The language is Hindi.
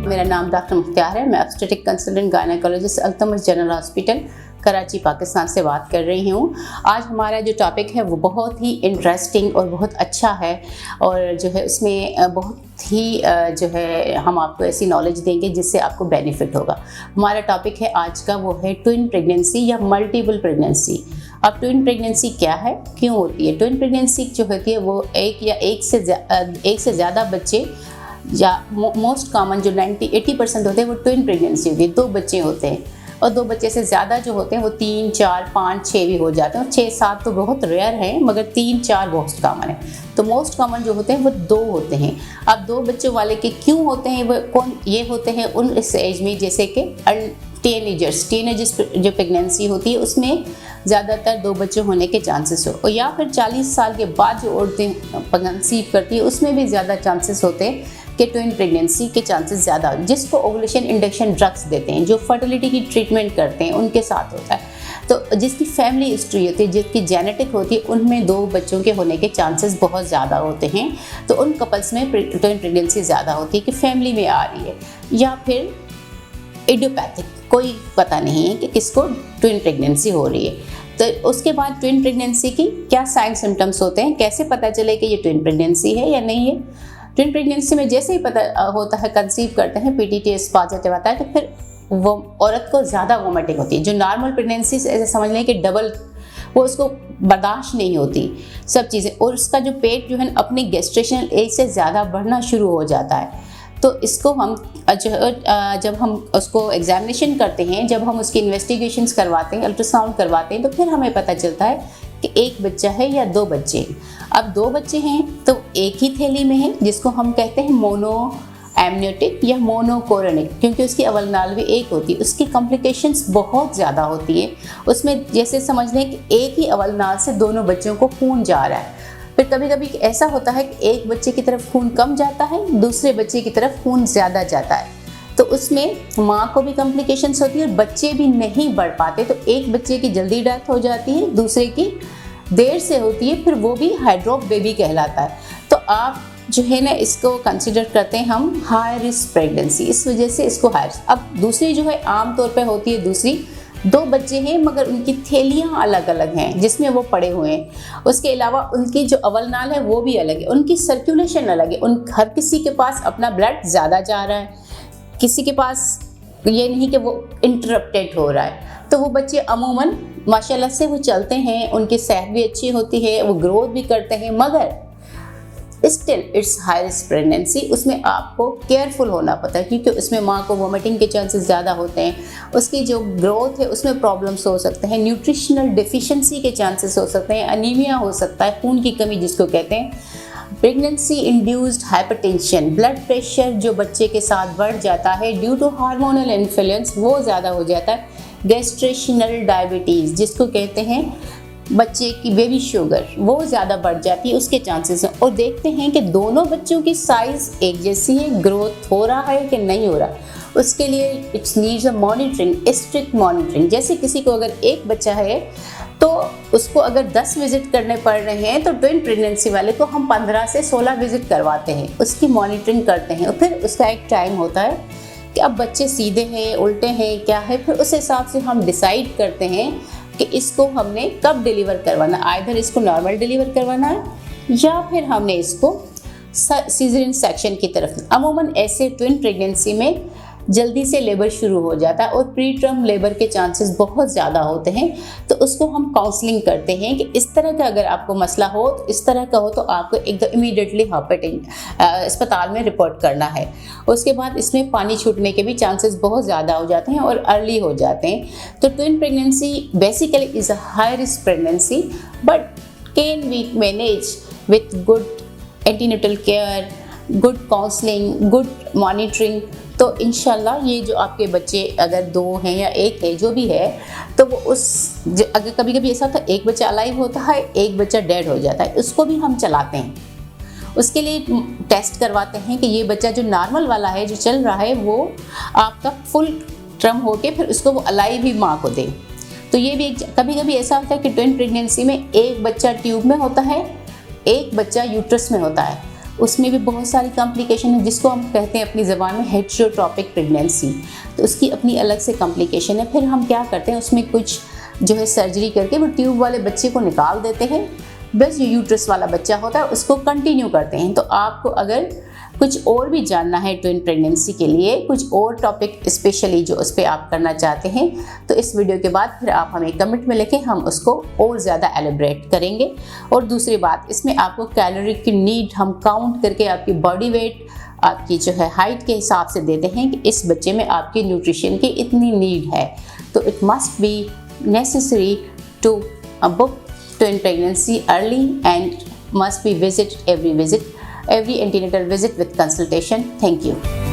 मेरा नाम डॉक्टर मुख्तियार है। मैं obstetric consultant gynaecologist Altamash general hospital Karachi Pakistan से बात कर रही हूँ। आज हमारा जो टॉपिक है वो बहुत ही इंटरेस्टिंग और बहुत अच्छा है और जो है उसमें बहुत ही जो है हम आपको ऐसी नॉलेज देंगे जिससे आपको बेनिफिट होगा। हमारा टॉपिक है आज का वो है ट्विन प्रेगनेंसी या मल्टीपल प्रेगनेंसी। अब ट्विन प्रेगनेंसी क्या है, क्यों होती है? ट्विन प्रेगनेंसी जो होती है वो एक से ज़्यादा बच्चे या मोस्ट कॉमन जो 90-80% होते हैं वो ट्विन प्रेगनेंसी होती है। 2 बच्चे होते हैं और 2 बच्चे से ज़्यादा जो होते हैं वो 3, 4, 5, 6 भी हो जाते हैं और 6, 7 तो बहुत रेयर हैं, मगर 3, 4 मोस्ट कॉमन है। तो मोस्ट कॉमन जो होते हैं वो 2 होते हैं। अब 2 बच्चों वाले के क्यों होते हैं, वो कौन ये होते हैं उन इस एज में, जैसे कि टीनेजर्स जो प्रेगनेंसी होती है उसमें ज़्यादातर 2 बच्चे होने के चांसेस हो, और या फिर 40 साल के बाद जो औरतें कंसीव करती है उसमें भी ज़्यादा चांसेस होते हैं कि ट्विन प्रेगनेंसी के चांसेस ज़्यादा। जिसको ओवुलेशन इंडक्शन ड्रग्स देते हैं, जो फर्टिलिटी की ट्रीटमेंट करते हैं, उनके साथ होता है। तो जिसकी फैमिली हिस्ट्री होती है, जिसकी जेनेटिक होती है, उनमें 2 बच्चों के होने के चांसेस बहुत ज़्यादा होते हैं। तो उन कपल्स में ट्विन प्रेगनेंसी ज़्यादा होती है कि फैमिली में आ रही है, या फिर इडियोपैथिक, कोई पता नहीं है कि किसको ट्विन प्रेगनेंसी हो रही है। तो उसके बाद ट्विन प्रेगनेंसी की क्या साइन सिम्टम्स होते हैं, कैसे पता चले कि ये ट्विन प्रेगनेंसी है या नहीं है। ट्विन प्रेगनेंसी में जैसे ही पता होता है, कंसीव करते हैं, PTTS पॉजिटिव आता है, तो फिर वो औरत को ज़्यादा वोमिटिंग होती है। जो नॉर्मल प्रेगनेंसी से ऐसे समझ लें कि डबल, वो उसको बर्दाश्त नहीं होती सब चीज़ें, और उसका जो पेट जो है अपनी गेस्टेशनल एज से ज़्यादा बढ़ना शुरू हो जाता है। तो इसको हम जब हम उसको एग्जामिनेशन करते हैं, जब हम उसकी इन्वेस्टिगेशंस करवाते हैं, अल्ट्रासाउंड करवाते हैं, तो फिर हमें पता चलता है कि 1 बच्चा है या 2 बच्चे। अब 2 बच्चे हैं तो एक ही थैली में है, जिसको हम कहते हैं मोनो एमनियोटिक या मोनोकोरोनिक, क्योंकि उसकी अवल नाल भी एक होती है। उसकी कॉम्प्लिकेशंस बहुत ज़्यादा होती है उसमें। जैसे समझ लें कि एक ही अवल नाल से दोनों बच्चों को खून जा रहा है। फिर कभी कभी ऐसा होता है कि एक बच्चे की तरफ खून कम जाता है, दूसरे बच्चे की तरफ खून ज़्यादा जाता है, तो उसमें माँ को भी कॉम्प्लिकेशंस होती है और बच्चे भी नहीं बढ़ पाते। तो एक बच्चे की जल्दी डेथ हो जाती है, दूसरे की देर से होती है, फिर वो भी हाइड्रोप बेबी कहलाता है। तो आप जो है ना इसको कंसिडर करते हैं हम हाई रिस्क प्रेगनेंसी, इस वजह से इसको हाई। अब दूसरी जो है आम तौर पे होती है, दूसरी 2 बच्चे हैं मगर उनकी थैलियाँ अलग अलग हैं जिसमें वो पड़े हुए हैं। उसके अलावा उनकी जो अवल नाल है वो भी अलग है, उनकी सर्कुलेशन अलग है। उन हर किसी के पास अपना ब्लड ज़्यादा जा रहा है, किसी के पास ये नहीं कि वो इंटरप्टेड हो रहा है। तो वो बच्चे अमूमन माशाल्लाह से वो चलते हैं, उनकी सेहत भी अच्छी होती है, वो ग्रोथ भी करते हैं, मगर still it's high risk pregnancy. उसमें आपको केयरफुल होना पड़ता है, क्योंकि उसमें माँ को वोमिटिंग के चांसेस ज़्यादा होते हैं, उसकी जो ग्रोथ है उसमें प्रॉब्लम्स हो सकते हैं, न्यूट्रिशनल डिफिशिएंसी के चांसेस हो सकते हैं, अनीमिया हो सकता है, खून की कमी जिसको कहते हैं, pregnancy induced hypertension, blood pressure जो बच्चे के साथ बढ़ जाता है ड्यू टू हार्मोनल इन्फ्लुएंस, वो ज़्यादा हो जाता है, गेस्टेशनल डायबिटीज़ जिसको कहते हैं, बच्चे की बेबी शुगर वो ज़्यादा बढ़ जाती है, उसके चांसेस हैं। और देखते हैं कि दोनों बच्चों की साइज़ एक जैसी है, ग्रोथ हो रहा है कि नहीं हो रहा। उसके लिए it's needs a monitoring, strict monitoring. जैसे किसी को अगर एक बच्चा है तो उसको अगर 10 विज़िट करने पड़ रहे हैं, तो ट्विन प्रेगनेंसी वाले को हम 15 से 16 विज़िट करवाते हैं, उसकी मॉनिटरिंग करते हैं। और फिर उसका एक टाइम होता है कि अब बच्चे सीधे हैं, उल्टे हैं, क्या है, फिर उस हिसाब से हम डिसाइड करते हैं कि इसको हमने कब डिलीवर करवाना, आइदर इसको नॉर्मल डिलीवर करवाना है या फिर हमने इसको सीजरियन सेक्शन की तरफ। अमूमन ऐसे ट्विन प्रेगनेंसी में जल्दी से लेबर शुरू हो जाता है और प्री टर्म लेबर के चांसेस बहुत ज़्यादा होते हैं। तो उसको हम काउंसलिंग करते हैं कि इस तरह का अगर आपको मसला हो, तो इस तरह का हो तो आपको एकदम इमीडिएटली अस्पताल में रिपोर्ट करना है। उसके बाद इसमें पानी छूटने के भी चांसेस बहुत ज़्यादा हो जाते हैं और अर्ली हो जाते हैं। तो twin pregnancy basically is a high risk pregnancy but can be manage with good antenatal care, good counselling, good monitoring. तो इंशाल्लाह ये जो आपके बच्चे अगर 2 हैं या 1 है, जो भी है, तो वो अगर कभी कभी ऐसा होता है एक बच्चा अलाइव होता है, एक बच्चा डेड हो जाता है, उसको भी हम चलाते हैं। उसके लिए टेस्ट करवाते हैं कि ये बच्चा जो नॉर्मल वाला है जो चल रहा है वो आपका फुल टर्म होके फिर उसको वो अलाइव ही माँ को दे। तो ये भी कभी कभी ऐसा होता है कि ट्विन प्रेगनेंसी में एक बच्चा ट्यूब में होता है, एक बच्चा यूट्रस में होता है। उसमें भी बहुत सारी कॉम्प्लिकेशन है, जिसको हम कहते हैं अपनी ज़बान में हेटेरोटॉपिक प्रेगनेंसी। तो उसकी अपनी अलग से कॉम्प्लिकेशन है। फिर हम क्या करते हैं, उसमें कुछ जो है सर्जरी करके वो ट्यूब वाले बच्चे को निकाल देते हैं, बस जो यूट्रस वाला बच्चा होता है उसको कंटिन्यू करते हैं। तो आपको अगर कुछ और भी जानना है ट्विन प्रेगनेंसी के लिए, कुछ और टॉपिक स्पेशली जो उस पर आप करना चाहते हैं, तो इस वीडियो के बाद फिर आप हमें कमेंट में लिखें, हम उसको और ज़्यादा एलिब्रेट करेंगे। और दूसरी बात, इसमें आपको कैलोरी की नीड हम काउंट करके आपकी बॉडी वेट, आपकी जो है हाइट के हिसाब से देते हैं कि इस बच्चे में आपकी न्यूट्रिशन की इतनी नीड है। तो it must be necessary to book twin pregnancy early and must be every antenatal visit with consultation. Thank you.